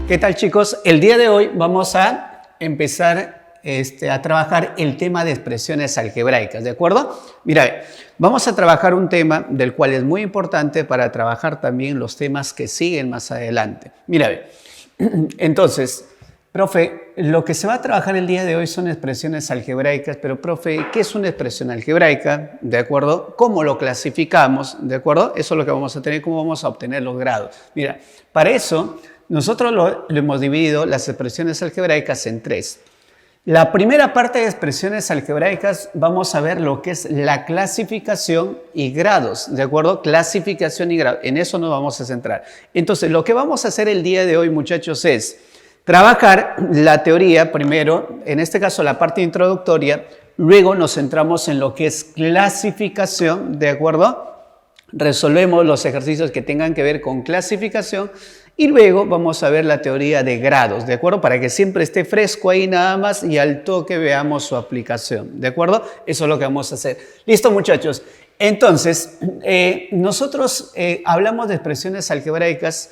¿Qué tal, chicos? El día de hoy vamos a empezar a trabajar el tema de expresiones algebraicas, ¿de acuerdo? Mira, vamos a trabajar un tema del cual es muy importante para trabajar también los temas que siguen más adelante. Mira, entonces, profe, lo que se va a trabajar el día de hoy son expresiones algebraicas, pero profe, ¿qué es una expresión algebraica? ¿De acuerdo? ¿Cómo lo clasificamos? ¿De acuerdo? Eso es lo que vamos a tener, cómo vamos a obtener los grados. Mira, para eso nosotros lo hemos dividido las expresiones algebraicas en tres. La primera parte de expresiones algebraicas vamos a ver lo que es la clasificación y grados, ¿de acuerdo? Clasificación y grados, en eso nos vamos a centrar. Entonces, lo que vamos a hacer el día de hoy, muchachos, es trabajar la teoría primero, en este caso la parte introductoria, luego nos centramos en lo que es clasificación, ¿de acuerdo? Resolvemos los ejercicios que tengan que ver con clasificación y luego vamos a ver la teoría de grados, ¿de acuerdo? Para que siempre esté fresco ahí nada más y al toque veamos su aplicación, ¿de acuerdo? Eso es lo que vamos a hacer. ¿Listo, muchachos? Entonces, nosotros hablamos de expresiones algebraicas,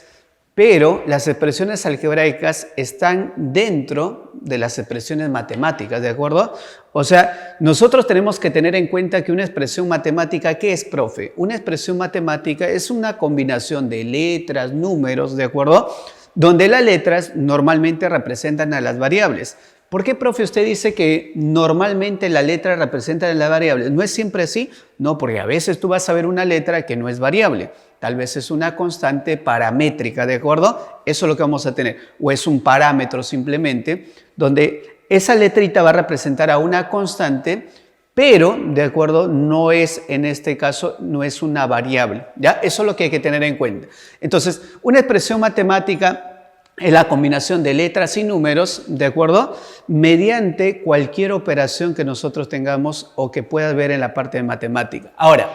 pero las expresiones algebraicas están dentro de las expresiones matemáticas, ¿de acuerdo? O sea, nosotros tenemos que tener en cuenta que una expresión matemática, ¿qué es, profe? Una expresión matemática es una combinación de letras, números, ¿de acuerdo? Donde las letras normalmente representan a las variables. ¿Por qué, profe, usted dice que normalmente las letras representan a las variables? ¿No es siempre así? No, porque a veces tú vas a ver una letra que no es variable. Tal vez es una constante paramétrica, ¿de acuerdo? Eso es lo que vamos a tener. O es un parámetro simplemente, donde esa letrita va a representar a una constante, pero, ¿de acuerdo? No es, en este caso, no es una variable, ¿ya? Eso es lo que hay que tener en cuenta. Entonces, una expresión matemática es la combinación de letras y números, ¿de acuerdo? Mediante cualquier operación que nosotros tengamos o que puedas ver en la parte de matemática. Ahora,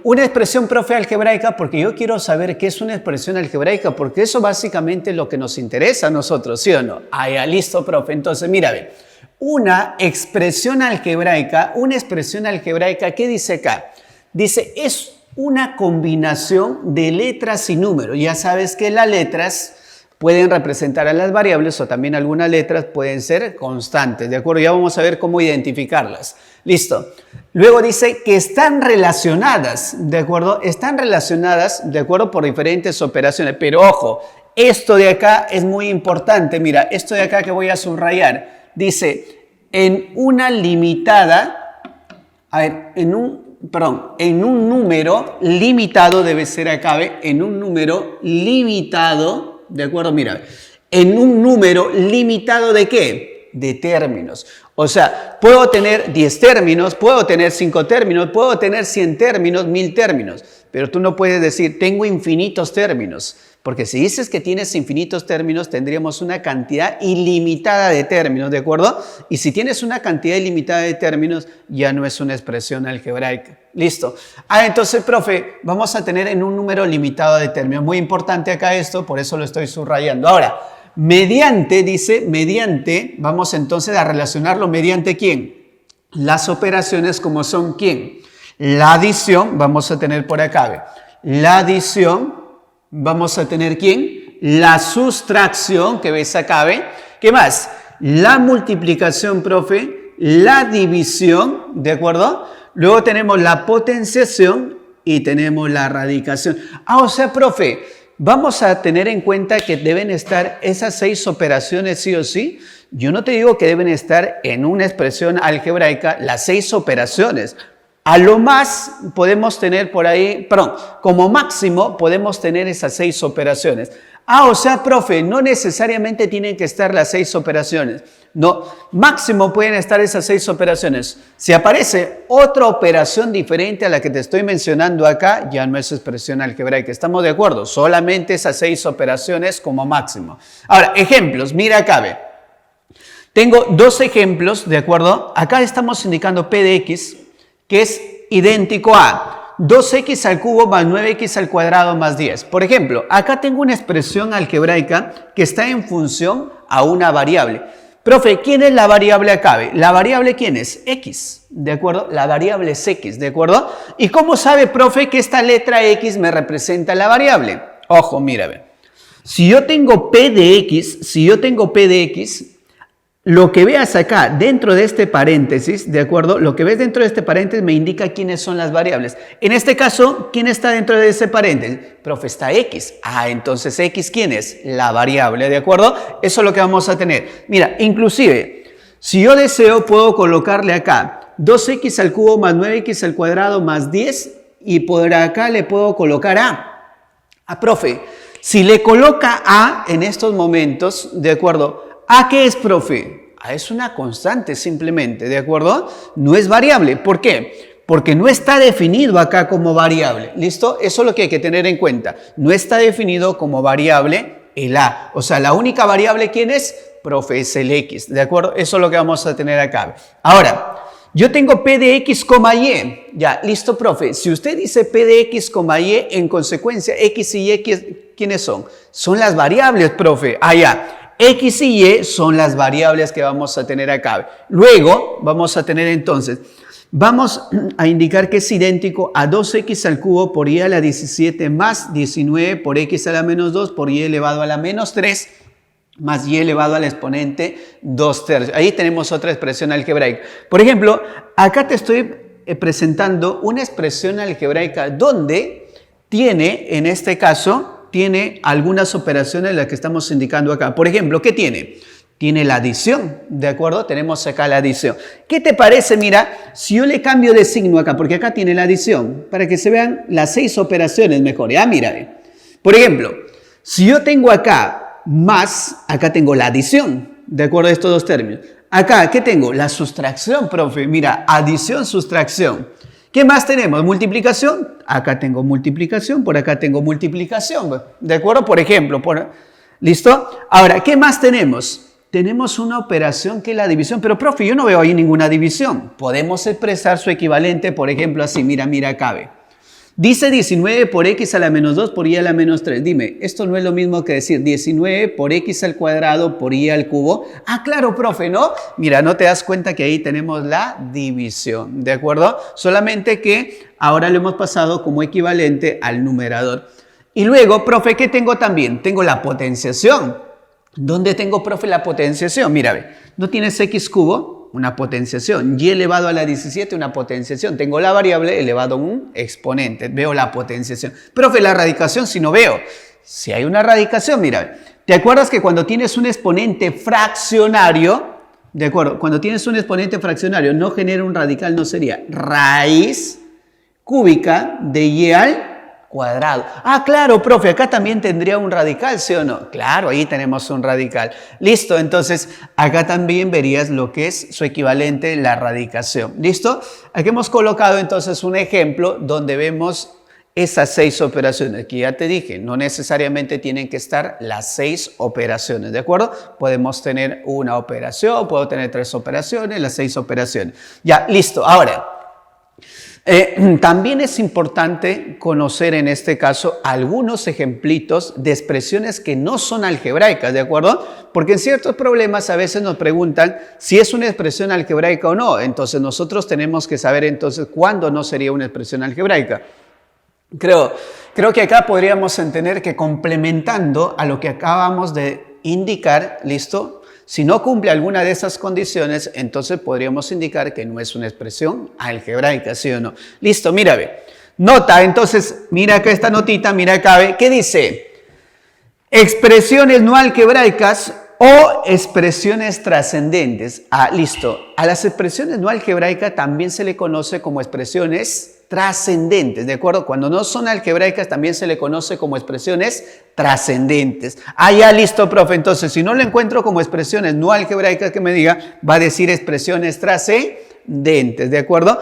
una expresión, profe, algebraica, porque yo quiero saber qué es una expresión algebraica, porque eso básicamente es lo que nos interesa a nosotros, ¿sí o no? Ah, ya, listo, profe. Entonces, mira, ve, una expresión algebraica, ¿qué dice acá? Dice, es una combinación de letras y números. Ya sabes que las letras pueden representar a las variables o también algunas letras pueden ser constantes, ¿de acuerdo? Ya vamos a ver cómo identificarlas. Listo. Luego dice que están relacionadas, ¿de acuerdo? Están relacionadas, ¿de acuerdo? Por diferentes operaciones. Pero ojo, esto de acá es muy importante. Mira, esto de acá que voy a subrayar. Dice, en una limitada, en un número limitado, debe ser acá, ¿ve? En un número limitado, ¿de acuerdo? Mira, en un número limitado ¿de qué? De términos. O sea, puedo tener 10 términos, puedo tener 5 términos, puedo tener 100 términos, 1000 términos. Pero tú no puedes decir, tengo infinitos términos. Porque si dices que tienes infinitos términos, tendríamos una cantidad ilimitada de términos, ¿de acuerdo? Y si tienes una cantidad ilimitada de términos, ya no es una expresión algebraica. Listo. Ah, entonces, profe, vamos a tener en un número limitado de términos. Muy importante acá esto, por eso lo estoy subrayando. Ahora, mediante, dice, mediante, vamos entonces a relacionarlo mediante ¿quién? Las operaciones como son ¿quién? La adición, vamos a tener por acá, ¿ve? La adición. Vamos a tener ¿quién? La sustracción, que ves acá, ¿ve? ¿Qué más? La multiplicación, profe, la división, ¿de acuerdo? Luego tenemos la potenciación y tenemos la radicación. Ah, o sea, profe, vamos a tener en cuenta que deben estar esas 6 operaciones sí o sí. Yo no te digo que deben estar en una expresión algebraica las 6 operaciones. A lo más podemos tener por ahí, perdón, como máximo podemos tener esas 6 operaciones. Ah, o sea, profe, no necesariamente tienen que estar las 6 operaciones. No, máximo pueden estar esas 6 operaciones. Si aparece otra operación diferente a la que te estoy mencionando acá, ya no es expresión algebraica. ¿Estamos de acuerdo? Solamente esas 6 operaciones como máximo. Ahora, ejemplos. Mira acá, ve. Tengo 2 ejemplos, ¿de acuerdo? Acá estamos indicando P de X, que es idéntico a 2x al cubo más 9x al cuadrado más 10. Por ejemplo, acá tengo una expresión algebraica que está en función a una variable. Profe, ¿quién es la variable acá? ¿La variable quién es? X, ¿de acuerdo? La variable es X, ¿de acuerdo? ¿Y cómo sabe, profe, que esta letra X me representa la variable? Ojo, mira, ve. Si yo tengo P de X, lo que veas acá dentro de este paréntesis, ¿de acuerdo? Lo que ves dentro de este paréntesis me indica quiénes son las variables. En este caso, ¿quién está dentro de ese paréntesis? Profe, está X. Ah, entonces X, ¿quién es? La variable, ¿de acuerdo? Eso es lo que vamos a tener. Mira, inclusive, si yo deseo, puedo colocarle acá 2x al cubo más 9x al cuadrado más 10 y por acá le puedo colocar A. Ah, profe, si le coloca A en estos momentos, ¿de acuerdo? ¿A qué es, profe? A es una constante simplemente, ¿de acuerdo? No es variable. ¿Por qué? Porque no está definido acá como variable. ¿Listo? Eso es lo que hay que tener en cuenta. No está definido como variable el A. O sea, la única variable, ¿quién es? Profe, es el X, ¿de acuerdo? Eso es lo que vamos a tener acá. Ahora, yo tengo P de X, Y. Ya, listo, profe. Si usted dice P de X, Y, en consecuencia, X y Y, ¿quiénes son? Son las variables, profe. Ah, ya. X y Y son las variables que vamos a tener acá. Luego vamos a tener entonces, vamos a indicar que es idéntico a 2x al cubo por y a la 17 más 19 por x a la menos 2 por y elevado a la menos 3 más y elevado al exponente 2/3. Ahí tenemos otra expresión algebraica. Por ejemplo, acá te estoy presentando una expresión algebraica donde tiene, en este caso, tiene algunas operaciones las que estamos indicando acá. Por ejemplo, ¿qué tiene? Tiene la adición, ¿de acuerdo? Tenemos acá la adición. ¿Qué te parece? Mira, si yo le cambio de signo acá, porque acá tiene la adición, para que se vean las 6 operaciones mejor. Ya, mira. Por ejemplo, si yo tengo acá más, acá tengo la adición, ¿de acuerdo a estos dos términos? Acá, ¿qué tengo? La sustracción, profe. Mira, adición, sustracción. ¿Qué más tenemos? Multiplicación. Acá tengo multiplicación, por acá tengo multiplicación. ¿De acuerdo? Por ejemplo. ¿Listo? Ahora, ¿qué más tenemos? Tenemos una operación que es la división. Pero, profe, yo no veo ahí ninguna división. Podemos expresar su equivalente, por ejemplo, así. Mira, acá ve. Dice 19 por x a la menos 2 por y a la menos 3. Dime, esto no es lo mismo que decir 19 por x al cuadrado por y al cubo. Ah, claro, profe, ¿no? Mira, ¿no te das cuenta que ahí tenemos la división? ¿De acuerdo? Solamente que ahora lo hemos pasado como equivalente al numerador. Y luego, profe, ¿qué tengo también? Tengo la potenciación. ¿Dónde tengo, profe, la potenciación? Mira, ve, ¿no tienes x cubo? Una potenciación. Y elevado a la 17, una potenciación. Tengo la variable elevado a un exponente. Veo la potenciación. Profe, la radicación, si no veo. Si hay una radicación, mira. ¿Te acuerdas que cuando tienes un exponente fraccionario, de acuerdo, cuando tienes un exponente fraccionario, no genera un radical, no sería raíz cúbica de y al cuadrado. Ah, claro, profe, acá también tendría un radical, ¿sí o no? Claro, ahí tenemos un radical. Listo, entonces acá también verías lo que es su equivalente, la radicación. ¿Listo? Aquí hemos colocado entonces un ejemplo donde vemos esas 6 operaciones que ya te dije, no necesariamente tienen que estar las 6 operaciones, ¿de acuerdo? Podemos tener una operación, puedo tener 3 operaciones, las 6 operaciones. Ya, listo. Ahora, también es importante conocer en este caso algunos ejemplitos de expresiones que no son algebraicas, ¿de acuerdo? Porque en ciertos problemas a veces nos preguntan si es una expresión algebraica o no. Entonces nosotros tenemos que saber entonces cuándo no sería una expresión algebraica. Creo que acá podríamos entender que complementando a lo que acabamos de indicar, ¿listo? Si no cumple alguna de esas condiciones, entonces podríamos indicar que no es una expresión algebraica, ¿sí o no? Listo, mira, ve. Nota, entonces, mira acá esta notita, mira acá, ve. ¿Qué dice? Expresiones no algebraicas o expresiones trascendentes. Ah, listo. A las expresiones no algebraicas también se le conoce como expresiones trascendentes, ¿de acuerdo? Cuando no son algebraicas también se le conoce como expresiones trascendentes. Ah, ya, listo, profe. Entonces, si no lo encuentro como expresiones no algebraicas que me diga, va a decir expresiones trascendentes, ¿de acuerdo?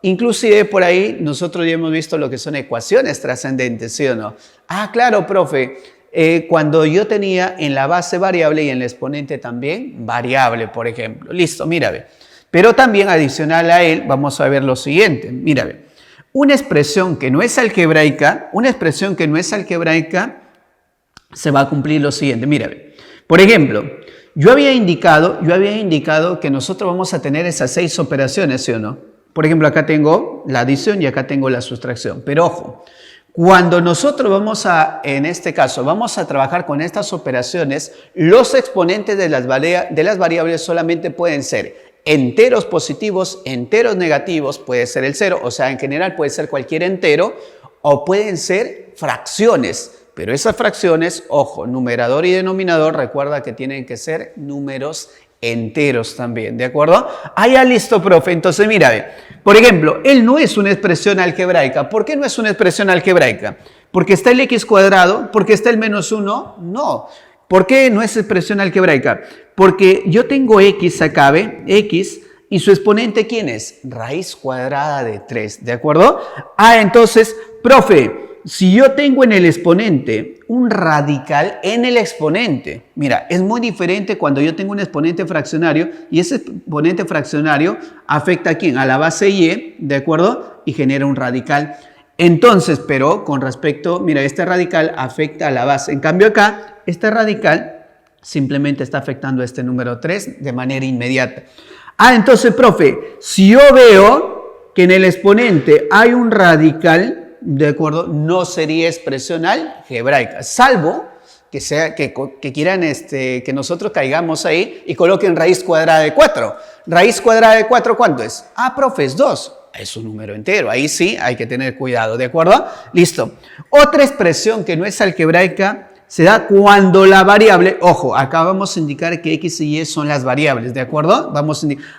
Inclusive por ahí nosotros ya hemos visto lo que son ecuaciones trascendentes, ¿sí o no? Ah, claro, profe. Cuando yo tenía en la base variable y en el exponente también variable, por ejemplo. Listo, mira, ve. Pero también adicional a él, vamos a ver lo siguiente. Mira, ve. Una expresión que no es algebraica, se va a cumplir lo siguiente. Mira, ve. Por ejemplo, yo había indicado que nosotros vamos a tener esas 6 operaciones, ¿sí o no? Por ejemplo, acá tengo la adición y acá tengo la sustracción. Pero ojo, Cuando nosotros vamos en este caso, vamos a trabajar con estas operaciones, los exponentes de las variables solamente pueden ser enteros positivos, enteros negativos, puede ser el 0, o sea, en general puede ser cualquier entero, o pueden ser fracciones. Pero esas fracciones, ojo, numerador y denominador, recuerda que tienen que ser números enteros también, ¿de acuerdo? Ah, ya listo, profe. Entonces, mira, ve. Por ejemplo, él no es una expresión algebraica. ¿Por qué no es una expresión algebraica? ¿Porque está el x cuadrado? ¿Porque está el menos 1? No. ¿Por qué no es expresión algebraica? Porque yo tengo x acá, ¿ve? X, y su exponente, ¿quién es? Raíz cuadrada de 3, ¿de acuerdo? Ah, entonces, profe, si yo tengo en el exponente un radical en el exponente, mira, es muy diferente cuando yo tengo un exponente fraccionario y ese exponente fraccionario afecta a quién, a la base y, ¿de acuerdo? Y genera un radical. Entonces, pero con respecto, mira, este radical afecta a la base. En cambio acá, este radical simplemente está afectando a este número 3 de manera inmediata. Ah, entonces, profe, si yo veo que en el exponente hay un radical, ¿de acuerdo? No sería expresión algebraica, salvo que quieran que nosotros caigamos ahí y coloquen raíz cuadrada de 4. ¿Raíz cuadrada de 4 cuánto es? Ah, profe, es 2. Es un número entero, ahí sí hay que tener cuidado, ¿de acuerdo? Listo. Otra expresión que no es algebraica se da cuando la variable, ojo, acá vamos a indicar que x y y son las variables, ¿de acuerdo?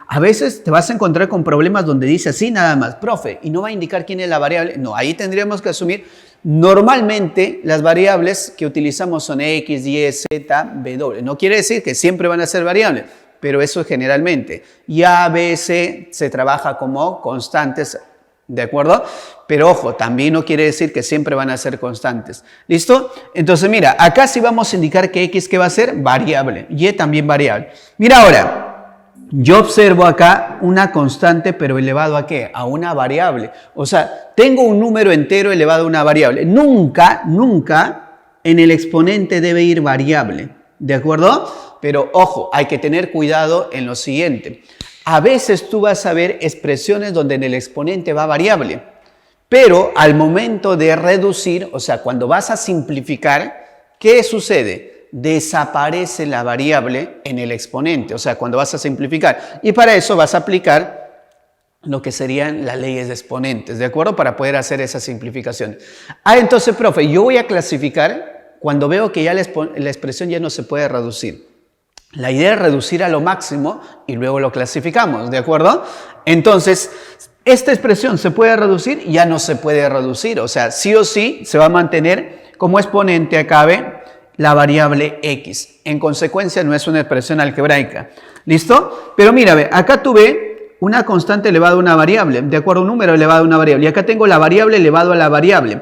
A veces te vas a encontrar con problemas donde dice así nada más, profe, y no va a indicar quién es la variable. No, ahí tendríamos que asumir, normalmente las variables que utilizamos son x, y, z, w. No quiere decir que siempre van a ser variables, pero eso es generalmente. Y a, b, c se trabaja como constantes, ¿de acuerdo? Pero ojo, también no quiere decir que siempre van a ser constantes. ¿Listo? Entonces, mira, acá sí vamos a indicar que x, ¿qué va a ser? Variable. Y también variable. Mira ahora, yo observo acá una constante, pero elevado ¿a qué? A una variable. O sea, tengo un número entero elevado a una variable. Nunca, nunca en el exponente debe ir variable. ¿De acuerdo? Pero ojo, hay que tener cuidado en lo siguiente. A veces tú vas a ver expresiones donde en el exponente va variable, pero al momento de reducir, o sea, cuando vas a simplificar, ¿qué sucede? Desaparece la variable en el exponente, o sea, cuando vas a simplificar. Y para eso vas a aplicar lo que serían las leyes de exponentes, ¿de acuerdo? Para poder hacer esa simplificación. Ah, entonces, profe, yo voy a clasificar cuando veo que ya la expresión ya no se puede reducir. La idea es reducir a lo máximo y luego lo clasificamos, ¿de acuerdo? Entonces, esta expresión se puede reducir, ya no se puede reducir, o sea, sí o sí se va a mantener como exponente acá, ¿ve? La variable x. En consecuencia, no es una expresión algebraica. ¿Listo? Pero mira, ve, acá tuve una constante elevada a una variable, ¿de acuerdo? Un número elevado a una variable. Y acá tengo la variable elevado a la variable.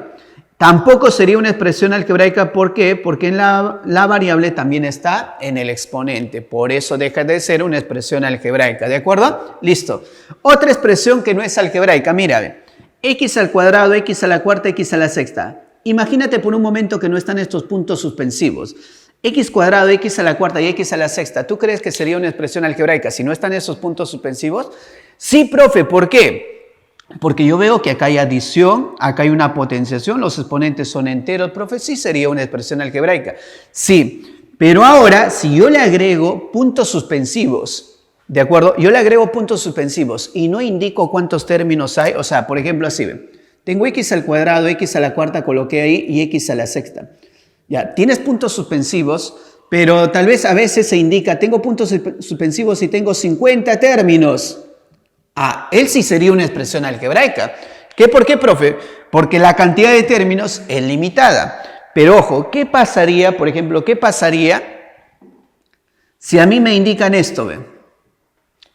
Tampoco sería una expresión algebraica, ¿por qué? Porque la variable también está en el exponente, por eso deja de ser una expresión algebraica, ¿de acuerdo? Listo. Otra expresión que no es algebraica, mira, x al cuadrado, x a la cuarta, x a la sexta. Imagínate por un momento que no están estos puntos suspensivos. X cuadrado, x a la cuarta y x a la sexta, ¿tú crees que sería una expresión algebraica si no están esos puntos suspensivos? Sí, profe, ¿por qué? Porque yo veo que acá hay adición, acá hay una potenciación, los exponentes son enteros, profe, sí sería una expresión algebraica. Sí, pero ahora si yo le agrego puntos suspensivos, ¿de acuerdo? Yo le agrego puntos suspensivos y no indico cuántos términos hay, o sea, por ejemplo así, ¿ven? Tengo x al cuadrado, x a la cuarta coloqué ahí y x a la sexta. Ya, tienes puntos suspensivos, pero tal vez a veces se indica, tengo puntos suspensivos y tengo 50 términos. Ah, él sí sería una expresión algebraica. ¿Por qué, profe? Porque la cantidad de términos es limitada. Pero ojo, ¿qué pasaría, por ejemplo, qué pasaría si a mí me indican esto? ¿Ven?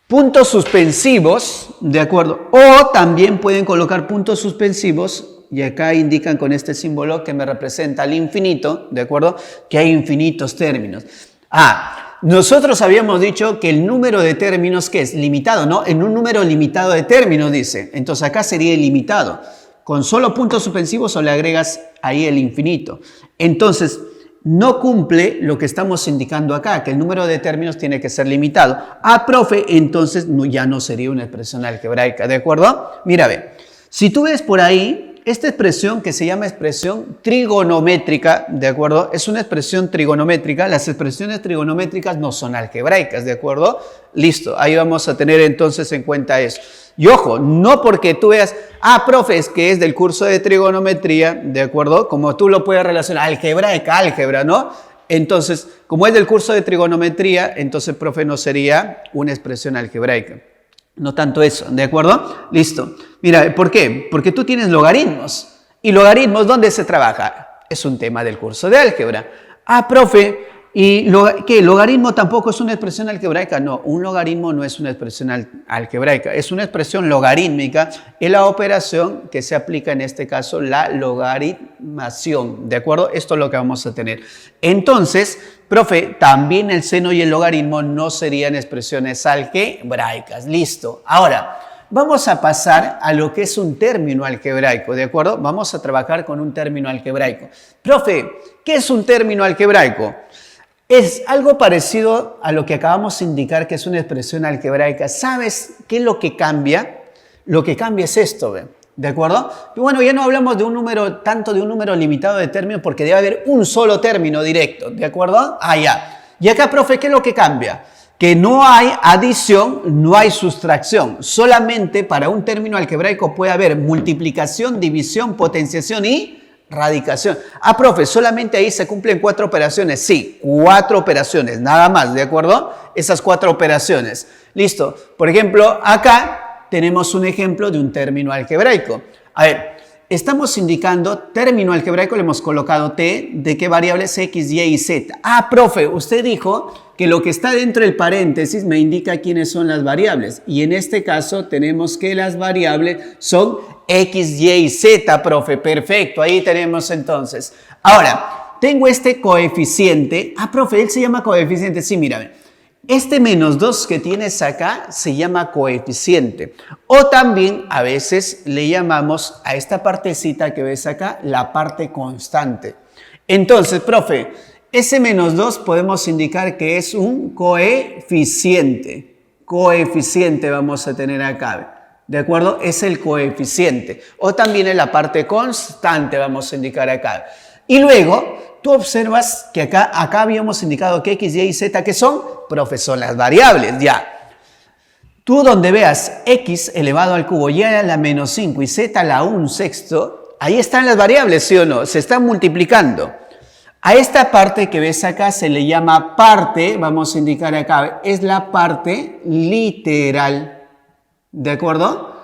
Puntos suspensivos, ¿de acuerdo? O también pueden colocar puntos suspensivos, y acá indican con este símbolo que me representa al infinito, ¿de acuerdo? Que hay infinitos términos. Nosotros habíamos dicho que el número de términos, ¿qué es? Limitado, ¿no? En un número limitado de términos, dice. Entonces acá sería ilimitado. Con solo puntos suspensivos o le agregas ahí el infinito. Entonces, no cumple lo que estamos indicando acá, que el número de términos tiene que ser limitado. Profe, entonces ya no sería una expresión algebraica, ¿de acuerdo? Mira, ve. Si tú ves por ahí, esta expresión que se llama expresión trigonométrica, ¿de acuerdo? Es una expresión trigonométrica. Las expresiones trigonométricas no son algebraicas, ¿de acuerdo? Listo, ahí vamos a tener entonces en cuenta eso. Y ojo, no porque tú veas, profe, es que es del curso de trigonometría, ¿de acuerdo? Como tú lo puedes relacionar, algebraica, álgebra, ¿no? Entonces, como es del curso de trigonometría, entonces, profe, no sería una expresión algebraica. No tanto eso, ¿de acuerdo? Listo. Mira, ¿por qué? Porque tú tienes logaritmos. ¿Y logaritmos dónde se trabaja? Es un tema del curso de álgebra. Profe, ¿y qué? ¿Logaritmo tampoco es una expresión algebraica? No, un logaritmo no es una expresión algebraica. Es una expresión logarítmica y la operación que se aplica en este caso, la logaritmación. ¿De acuerdo? Esto es lo que vamos a tener. Entonces, profe, también el seno y el logaritmo no serían expresiones algebraicas. Listo. Ahora, vamos a pasar a lo que es un término algebraico, ¿de acuerdo? Vamos a trabajar con un término algebraico. Profe, ¿qué es un término algebraico? Es algo parecido a lo que acabamos de indicar que es una expresión algebraica. ¿Sabes qué es lo que cambia? Lo que cambia es esto, ¿ve? ¿De acuerdo? Y bueno, ya no hablamos de un número, tanto de un número limitado de términos porque debe haber un solo término directo, ¿de acuerdo? Ya. Y acá, profe, ¿qué es lo que cambia? Que no hay adición, no hay sustracción. Solamente para un término algebraico puede haber multiplicación, división, potenciación y radicación. Profe, solamente ahí se cumplen 4 operaciones. Sí, 4 operaciones, nada más, ¿de acuerdo? Esas 4 operaciones. Listo. Por ejemplo, acá tenemos un ejemplo de un término algebraico. A ver, estamos indicando término algebraico, le hemos colocado T, ¿de qué variables? X, Y y Z. Profe, usted dijo que lo que está dentro del paréntesis me indica quiénes son las variables. Y en este caso tenemos que las variables son X, Y y Z, profe. Perfecto, ahí tenemos entonces. Ahora, tengo este coeficiente. Profe, él se llama coeficiente. Sí, mírame. Este menos 2 que tienes acá se llama coeficiente. O también a veces le llamamos a esta partecita que ves acá la parte constante. Entonces, profe, ese menos 2 podemos indicar que es un coeficiente. Coeficiente vamos a tener acá. ¿De acuerdo? Es el coeficiente. O también en la parte constante vamos a indicar acá. Y luego tú observas que acá habíamos indicado que X, Y y Z, ¿qué son? Profe, son las variables, ya. Tú donde veas X elevado al cubo, Y a la menos 5 y Z a la 1/6, ahí están las variables, ¿sí o no? Se están multiplicando. A esta parte que ves acá se le llama parte, vamos a indicar acá, es la parte literal, ¿de acuerdo?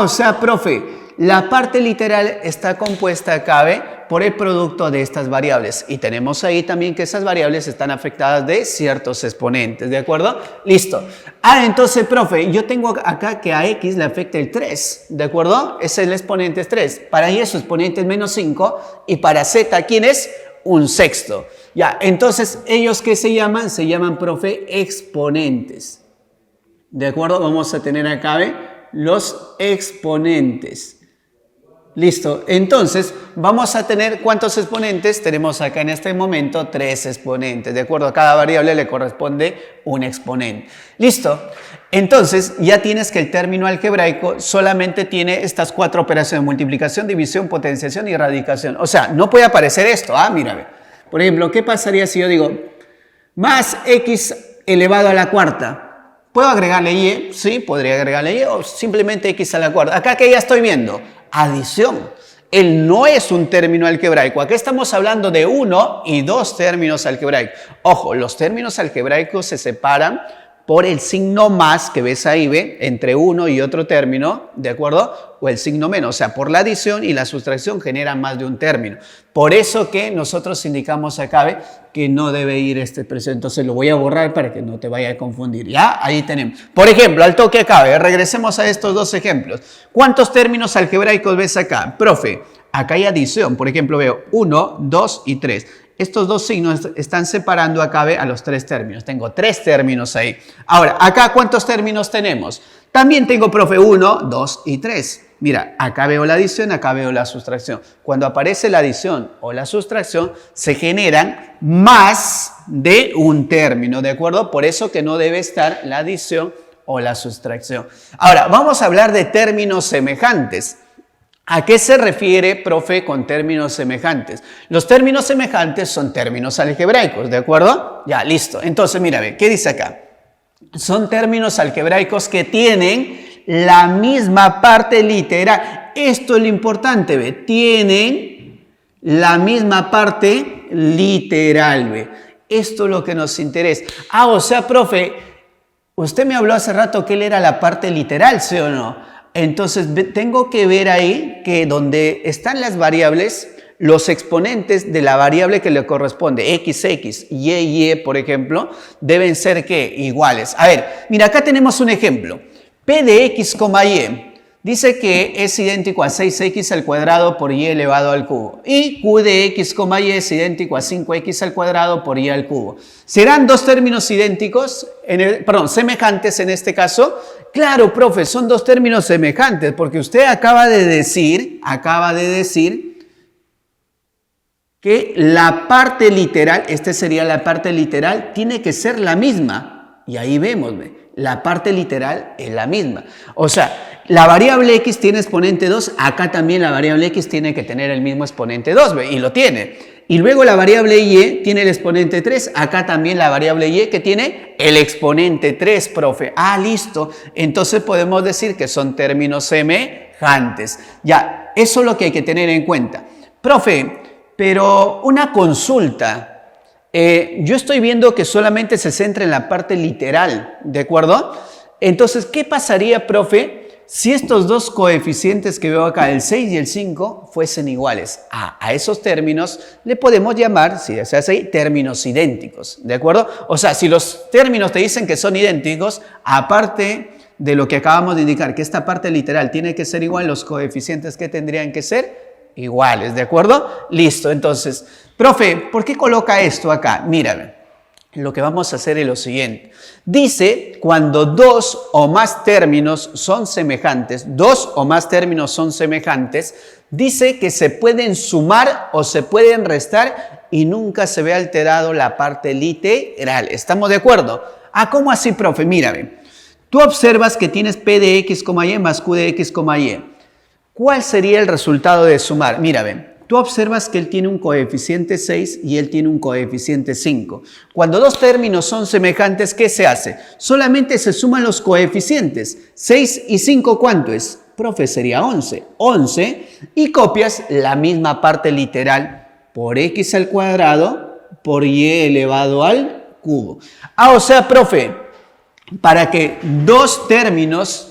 O sea, profe, la parte literal está compuesta, cabe, por el producto de estas variables. Y tenemos ahí también que esas variables están afectadas de ciertos exponentes, ¿de acuerdo? Listo. Entonces, profe, yo tengo acá que a X le afecta el 3, ¿de acuerdo? Ese es el exponente es 3. Para Y su exponente es menos 5. Y para Z, ¿quién es? 1/6. Ya, entonces, ¿ellos qué se llaman? Se llaman, profe, exponentes. ¿De acuerdo? Vamos a tener acá, los exponentes. Listo, entonces vamos a tener ¿cuántos exponentes? Tenemos acá en este momento 3 exponentes, ¿de acuerdo? A cada variable le corresponde un exponente. Listo, entonces ya tienes que el término algebraico solamente tiene estas 4 operaciones: multiplicación, división, potenciación y radicación. O sea, no puede aparecer esto, mírame. Por ejemplo, ¿qué pasaría si yo digo más X elevado a la cuarta? ¿Puedo agregarle Y? Sí, podría agregarle Y o simplemente X a la cuarta. Acá que ya estoy viendo. Adición. Él no es un término algebraico. Aquí estamos hablando de 1 y 2 términos algebraicos. Ojo, los términos algebraicos se separan por el signo más que ves ahí, entre uno y otro término, ¿de acuerdo? O el signo menos, o sea, por la adición y la sustracción generan más de un término. Por eso que nosotros indicamos acá, que no debe ir esta expresión. Entonces lo voy a borrar para que no te vaya a confundir. ¿Ya? Ahí tenemos. Por ejemplo, al toque acá, regresemos a estos 2 ejemplos. ¿Cuántos términos algebraicos ves acá? Profe, acá hay adición. Por ejemplo, veo 1, 2 y 3. Estos 2 signos están separando acá a los 3 términos. Tengo 3 términos ahí. Ahora, acá ¿cuántos términos tenemos? También tengo, profe, 1, 2 y 3. Mira, acá veo la adición, acá veo la sustracción. Cuando aparece la adición o la sustracción, se generan más de un término, ¿de acuerdo? Por eso que no debe estar la adición o la sustracción. Ahora, vamos a hablar de términos semejantes. ¿A qué se refiere, profe, con términos semejantes? Los términos semejantes son términos algebraicos, ¿de acuerdo? Ya, listo. Entonces, mira, ve, ¿qué dice acá? Son términos algebraicos que tienen la misma parte literal. Esto es lo importante, ve. Tienen la misma parte literal, ve. Esto es lo que nos interesa. Ah, o sea, profe, usted me habló hace rato que él era la parte literal, ¿sí o no? Entonces, tengo que ver ahí que donde están las variables, los exponentes de la variable que le corresponde, x, y, por ejemplo, deben ser, ¿qué? Iguales. A ver, mira, acá tenemos un ejemplo. P de x, y dice que es idéntico a 6x al cuadrado por y elevado al cubo. Y q de x, y es idéntico a 5x al cuadrado por y al cubo. ¿Serán dos términos idénticos? Semejantes en este caso. Claro, profe, son dos términos semejantes porque usted acaba de decir que la parte literal, esta sería la parte literal, tiene que ser la misma. Y ahí vemos, la parte literal es la misma. O sea, la variable x tiene exponente 2, acá también la variable x tiene que tener el mismo exponente 2, y lo tiene. Y luego la variable y tiene el exponente 3, acá también la variable y que tiene el exponente 3, profe. Ah, listo. Entonces podemos decir que son términos semejantes. Ya, eso es lo que hay que tener en cuenta. Profe, pero una consulta. Yo estoy viendo que solamente se centra en la parte literal, ¿de acuerdo? Entonces, ¿qué pasaría, profe, si estos dos coeficientes que veo acá, el 6 y el 5, fuesen iguales? A esos términos le podemos llamar, si se hace así, términos idénticos, ¿de acuerdo? O sea, si los términos te dicen que son idénticos, aparte de lo que acabamos de indicar, que esta parte literal tiene que ser igual, los coeficientes que tendrían que ser iguales, ¿de acuerdo? Listo, entonces, profe, ¿por qué coloca esto acá? Mírame, lo que vamos a hacer es lo siguiente. Dice, cuando dos o más términos son semejantes, dice que se pueden sumar o se pueden restar y nunca se ve alterado la parte literal. ¿Estamos de acuerdo? Ah, ¿cómo así, profe? Mírame, tú observas que tienes P de x, y más Q de x, y. ¿Cuál sería el resultado de sumar? Mira, ven, tú observas que él tiene un coeficiente 6 y él tiene un coeficiente 5. Cuando dos términos son semejantes, ¿qué se hace? Solamente se suman los coeficientes. 6 y 5, ¿cuánto es? Profe, sería 11. 11 y copias la misma parte literal por x al cuadrado por y elevado al cubo. Ah, o sea, profe, para que dos términos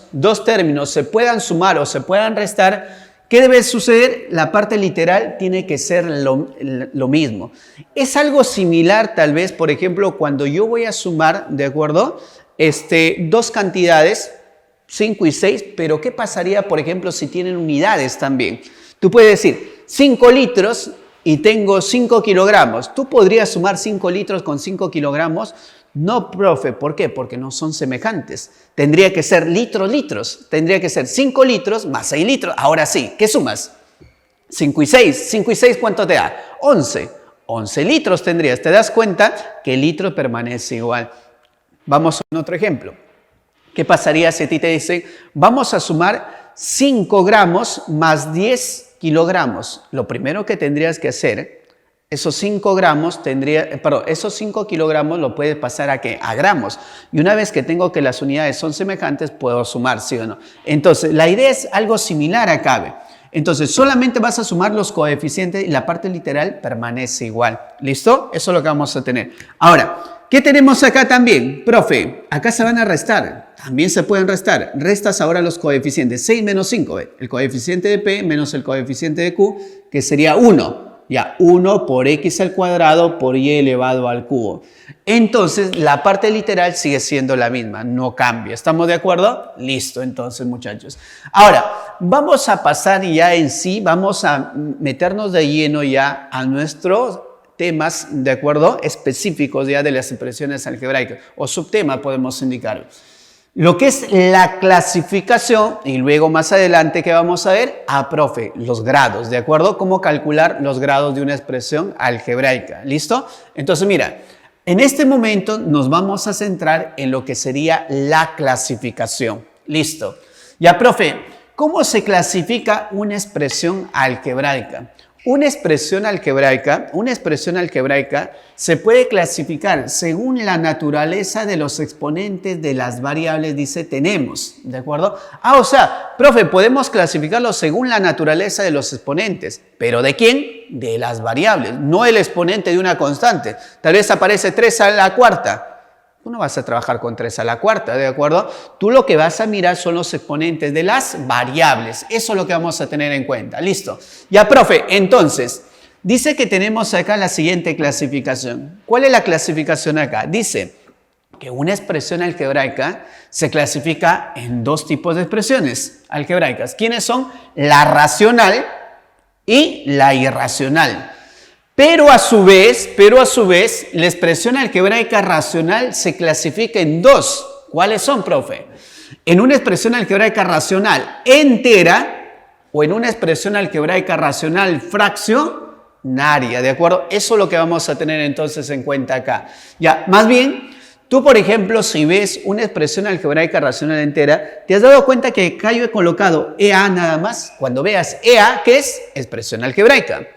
se puedan sumar o se puedan restar, ¿qué debe suceder? La parte literal tiene que ser lo mismo. Es algo similar tal vez, por ejemplo, cuando yo voy a sumar, ¿de acuerdo? Dos cantidades, 5 y 6, pero ¿qué pasaría, por ejemplo, si tienen unidades también? Tú puedes decir 5 litros y tengo 5 kilogramos. ¿Tú podrías sumar 5 litros con 5 kilogramos? No, profe, ¿por qué? Porque no son semejantes. Tendría que ser litros. Tendría que ser 5 litros más 6 litros. Ahora sí, ¿qué sumas? 5 y 6. 5 y 6, ¿cuánto te da? 11. 11 litros tendrías. ¿Te das cuenta que el litro permanece igual? Vamos a otro ejemplo. ¿Qué pasaría si a ti te dicen, vamos a sumar 5 gramos más 10 kilogramos? Lo primero que tendrías que hacer, esos 5 kilogramos lo puedes pasar ¿a qué? A gramos. Y una vez que tengo que las unidades son semejantes, puedo sumar, ¿sí o no? Entonces, la idea es algo similar acá, ¿ve? Entonces, solamente vas a sumar los coeficientes y la parte literal permanece igual. ¿Listo? Eso es lo que vamos a tener. Ahora, ¿qué tenemos acá también? Profe, acá se van a restar. También se pueden restar. Restas ahora los coeficientes. 6 menos 5, ¿ve? El coeficiente de P menos el coeficiente de Q, que sería 1. Ya, 1 por x al cuadrado por y elevado al cubo. Entonces, la parte literal sigue siendo la misma, no cambia. ¿Estamos de acuerdo? Listo, entonces, muchachos. Ahora, vamos a pasar ya en sí, vamos a meternos de lleno ya a nuestros temas, ¿de acuerdo? Específicos ya de las expresiones algebraicas, o subtema podemos indicar. Lo que es la clasificación y luego más adelante que vamos a ver, profe, los grados, ¿de acuerdo? Cómo calcular los grados de una expresión algebraica, ¿listo? Entonces mira, en este momento nos vamos a centrar en lo que sería la clasificación, ¿listo? Ya, profe, ¿Cómo se clasifica una expresión algebraica? Una expresión algebraica se puede clasificar según la naturaleza de los exponentes de las variables, dice, tenemos, ¿de acuerdo? O sea, profe, podemos clasificarlo según la naturaleza de los exponentes, ¿pero de quién? De las variables, no el exponente de una constante. Tal vez aparece 3 a la cuarta. Tú no vas a trabajar con 3 a la cuarta, ¿de acuerdo? Tú lo que vas a mirar son los exponentes de las variables. Eso es lo que vamos a tener en cuenta. Listo. Ya, profe, entonces, dice que tenemos acá la siguiente clasificación. ¿Cuál es la clasificación acá? Dice que una expresión algebraica se clasifica en 2 tipos de expresiones algebraicas. ¿Quiénes son? La racional y la irracional. Pero a su vez, la expresión algebraica racional se clasifica en 2. ¿Cuáles son, profe? En una expresión algebraica racional entera o en una expresión algebraica racional fraccionaria, ¿de acuerdo? Eso es lo que vamos a tener entonces en cuenta acá. Ya, más bien, tú, por ejemplo, si ves una expresión algebraica racional entera, ¿te has dado cuenta que acá yo he colocado EA nada más? Cuando veas EA, ¿qué es? Expresión algebraica.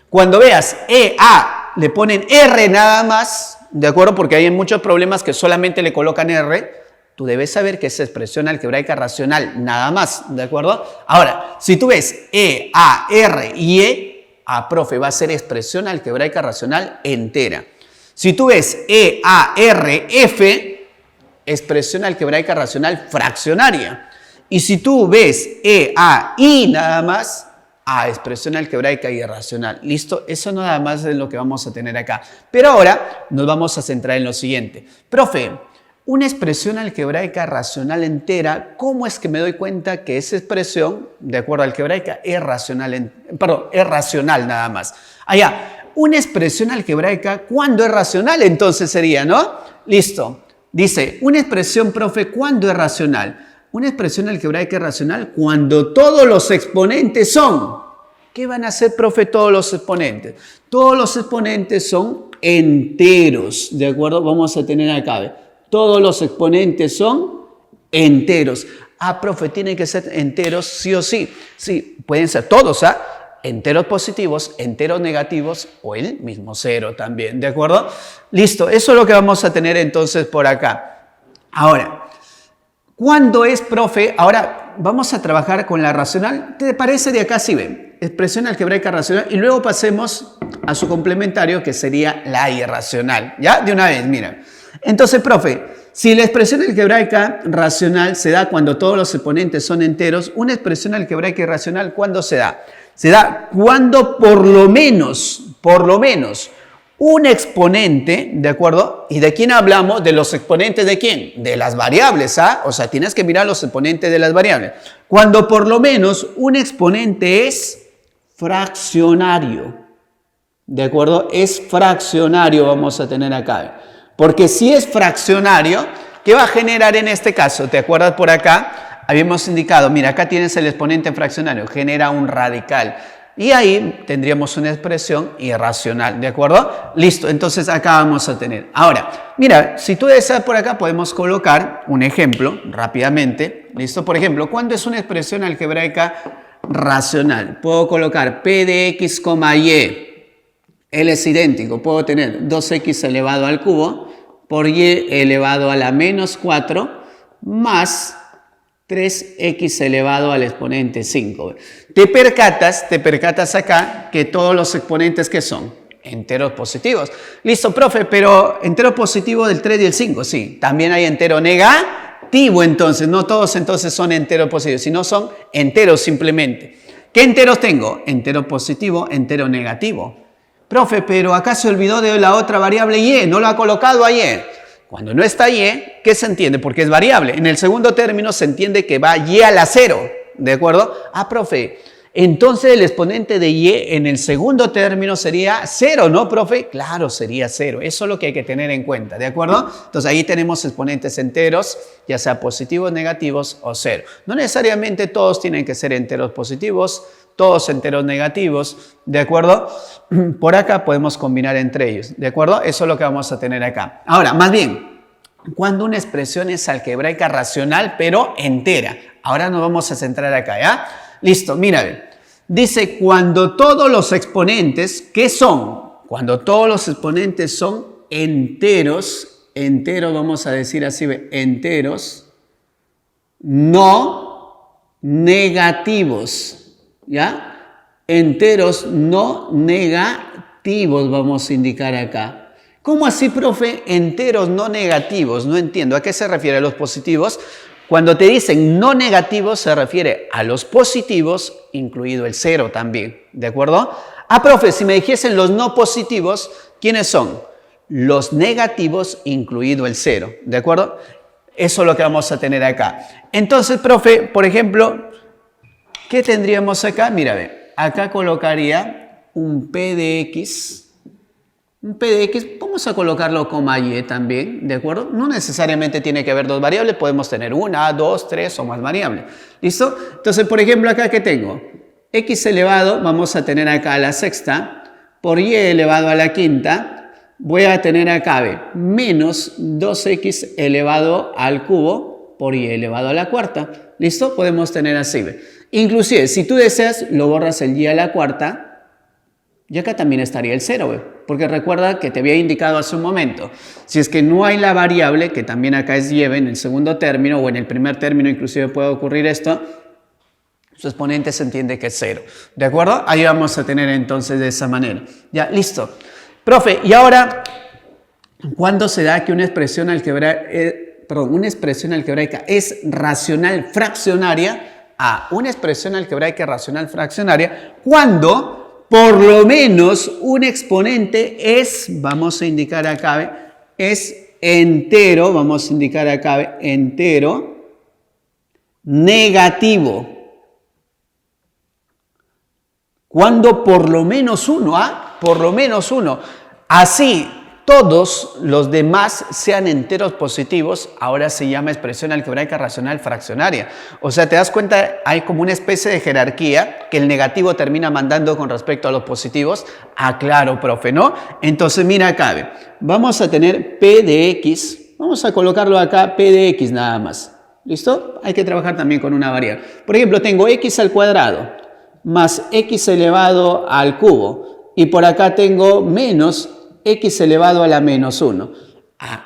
Cuando veas EA, le ponen R nada más, ¿de acuerdo? Porque hay muchos problemas que solamente le colocan R. Tú debes saber que es expresión algebraica racional, nada más, ¿de acuerdo? Ahora, si tú ves E, A, R y E, profe, va a ser expresión algebraica racional entera. Si tú ves E, A, R, F, expresión algebraica racional fraccionaria. Y si tú ves E, A, I nada más, expresión algebraica irracional. ¿Listo? Eso nada más es lo que vamos a tener acá. Pero ahora nos vamos a centrar en lo siguiente. Profe, una expresión algebraica racional entera, ¿cómo es que me doy cuenta que esa expresión, de acuerdo a algebraica, es racional, es racional nada más? Una expresión algebraica, ¿cuándo es racional? Entonces sería, ¿no? Listo. Dice, una expresión, profe, ¿cuándo es racional? Una expresión algebraica racional cuando todos los exponentes son. ¿Qué van a hacer, profe, todos los exponentes? Todos los exponentes son enteros, ¿de acuerdo? Vamos a tener acá, todos los exponentes son enteros. Profe, tienen que ser enteros sí o sí. Sí, pueden ser todos, enteros positivos, enteros negativos o el mismo cero también, ¿de acuerdo? Listo, eso es lo que vamos a tener entonces por acá. Ahora, ¿cuándo es, profe? Ahora vamos a trabajar con la racional. ¿Te parece? De acá sí ven. Expresión algebraica racional. Y luego pasemos a su complementario, que sería la irracional. ¿Ya? De una vez, mira. Entonces, profe, si la expresión algebraica racional se da cuando todos los exponentes son enteros, una expresión algebraica irracional, ¿cuándo se da? Se da cuando por lo menos, un exponente, ¿de acuerdo? ¿Y de quién hablamos? De los exponentes de quién? De las variables, O sea, tienes que mirar los exponentes de las variables. Cuando por lo menos un exponente es fraccionario, ¿de acuerdo? Es fraccionario, vamos a tener acá. Porque si es fraccionario, ¿qué va a generar en este caso? ¿Te acuerdas por acá? Habíamos indicado, mira, acá tienes el exponente fraccionario, genera un radical. Y ahí tendríamos una expresión irracional, ¿de acuerdo? Listo, entonces acá vamos a tener. Ahora, mira, si tú deseas por acá podemos colocar un ejemplo rápidamente. ¿Listo? Por ejemplo, ¿cuándo es una expresión algebraica racional? Puedo colocar P de X, Y. L es idéntico. Puedo tener 2X elevado al cubo por Y elevado a la menos 4 más 3x elevado al exponente 5. Te percatas acá que todos los exponentes que son enteros positivos. Listo, profe, pero entero positivo del 3 y el 5, sí. También hay entero negativo, entonces. No todos entonces son enteros positivos, sino son enteros simplemente. ¿Qué enteros tengo? Entero positivo, entero negativo. Profe, pero acá se olvidó de la otra variable y, no lo ha colocado ahí. Cuando no está y, ¿qué se entiende? Porque es variable. En el segundo término se entiende que va y a la 0, ¿de acuerdo? Profe, entonces el exponente de y en el segundo término sería 0, ¿no, profe? Claro, sería 0. Eso es lo que hay que tener en cuenta, ¿de acuerdo? Entonces ahí tenemos exponentes enteros, ya sea positivos, negativos o 0. No necesariamente todos tienen que ser enteros positivos, todos enteros negativos, ¿de acuerdo? Por acá podemos combinar entre ellos, ¿de acuerdo? Eso es lo que vamos a tener acá. Ahora, más bien, cuando una expresión es algebraica racional, pero entera. Ahora nos vamos a centrar acá, ¿ya? Listo, mira, ve. Dice, cuando todos los exponentes, ¿qué son? Cuando todos los exponentes son enteros, vamos a decir así, ve, enteros, no negativos, ¿ya? Enteros no negativos, vamos a indicar acá. ¿Cómo así, profe? Enteros no negativos. No entiendo. ¿A qué se refiere? ¿A los positivos? Cuando te dicen no negativos, se refiere a los positivos, incluido el 0 también. ¿De acuerdo? Ah, profe, si me dijesen los no positivos, ¿quiénes son? Los negativos, incluido el 0. ¿De acuerdo? Eso es lo que vamos a tener acá. Entonces, profe, por ejemplo, ¿qué tendríamos acá? Mira, ve, acá colocaría un P de X. Un P de X, vamos a colocarlo coma Y también, ¿de acuerdo? No necesariamente tiene que haber dos variables, podemos tener una, dos, tres o más variables. ¿Listo? Entonces, por ejemplo, acá, ¿qué tengo? X elevado, vamos a tener acá a la sexta, por Y elevado a la quinta, voy a tener acá, ve, menos 2X elevado al cubo por Y elevado a la cuarta. ¿Listo? Podemos tener así, ve. Inclusive, si tú deseas, lo borras el Y a la cuarta, y acá también estaría el 0, ¿ve? Porque recuerda que te había indicado hace un momento, si es que no hay la variable, que también acá es Y, en el segundo término o en el primer término inclusive puede ocurrir esto, su exponente se entiende que es 0, ¿de acuerdo? Ahí vamos a tener entonces de esa manera. Ya, listo. Profe, y ahora, ¿cuándo se da que una expresión algebraica es racional fraccionaria? Una expresión algebraica racional fraccionaria cuando por lo menos un exponente es, vamos a indicar acá, es entero, vamos a indicar acá, entero, negativo. Cuando por lo menos uno, por lo menos uno. Así, todos los demás sean enteros positivos, ahora se llama expresión algebraica racional fraccionaria. O sea, te das cuenta, hay como una especie de jerarquía que el negativo termina mandando con respecto a los positivos. Ah, claro, profe, ¿no? Entonces, mira acá, vamos a tener P de X, vamos a colocarlo acá, P de X nada más. ¿Listo? Hay que trabajar también con una variable. Por ejemplo, tengo X al cuadrado más X elevado al cubo y por acá tengo menos X elevado a la menos 1.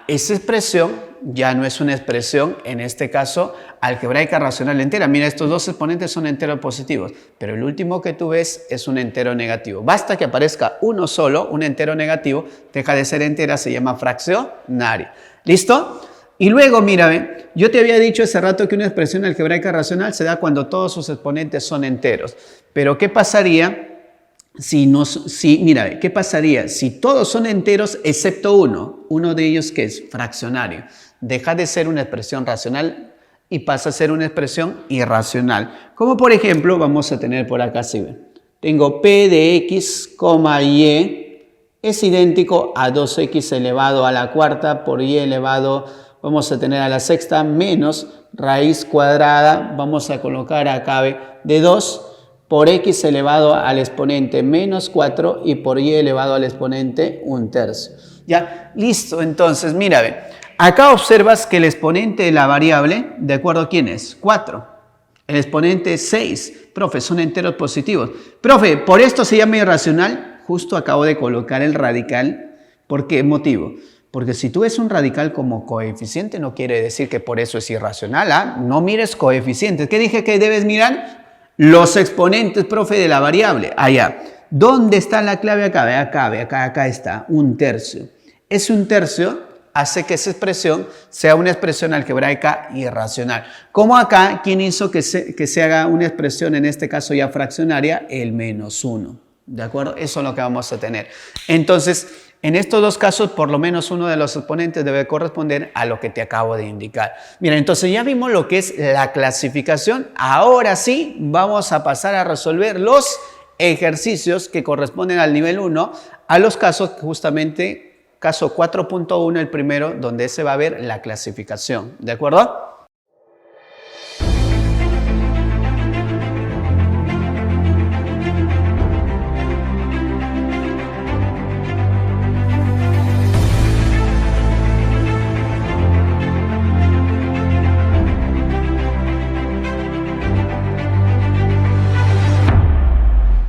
Esa expresión ya no es una expresión, en este caso, algebraica racional entera. Mira, estos dos exponentes son enteros positivos, pero el último que tú ves es un entero negativo. Basta que aparezca uno solo, un entero negativo, deja de ser entera, se llama fraccionaria. ¿Listo? Y luego, mira, yo te había dicho hace rato que una expresión algebraica racional se da cuando todos sus exponentes son enteros. Pero, ¿qué pasaría? Mira, ¿qué pasaría si todos son enteros excepto uno? Uno de ellos que es fraccionario. Deja de ser una expresión racional y pasa a ser una expresión irracional. Como por ejemplo, vamos a tener por acá, ¿sí ven? Tengo P de X, Y es idéntico a 2X elevado a la cuarta por Y elevado, vamos a tener a la sexta, menos raíz cuadrada, vamos a colocar acá de 2 por X elevado al exponente menos 4 y por Y elevado al exponente 1/3. Ya, listo. Entonces, mira, acá observas que el exponente de la variable, ¿de acuerdo a quién es? 4. El exponente es 6. Profe, son enteros positivos. Profe, ¿por esto se llama irracional? Justo acabo de colocar el radical. ¿Por qué motivo? Porque si tú ves un radical como coeficiente, no quiere decir que por eso es irracional. No mires coeficientes. ¿Qué dije que debes mirar? Los exponentes, profe, de la variable. Allá. ¿Dónde está la clave acá? Acá está, 1/3. Ese 1/3 hace que esa expresión sea una expresión algebraica irracional. Como acá, ¿quién hizo que se haga una expresión, en este caso ya fraccionaria? El menos 1. ¿De acuerdo? Eso es lo que vamos a tener. Entonces, en estos dos casos, por lo menos uno de los exponentes debe corresponder a lo que te acabo de indicar. Mira, entonces ya vimos lo que es la clasificación. Ahora sí, vamos a pasar a resolver los ejercicios que corresponden al nivel 1, a los casos, justamente, caso 4.1, el primero, donde se va a ver la clasificación. ¿De acuerdo?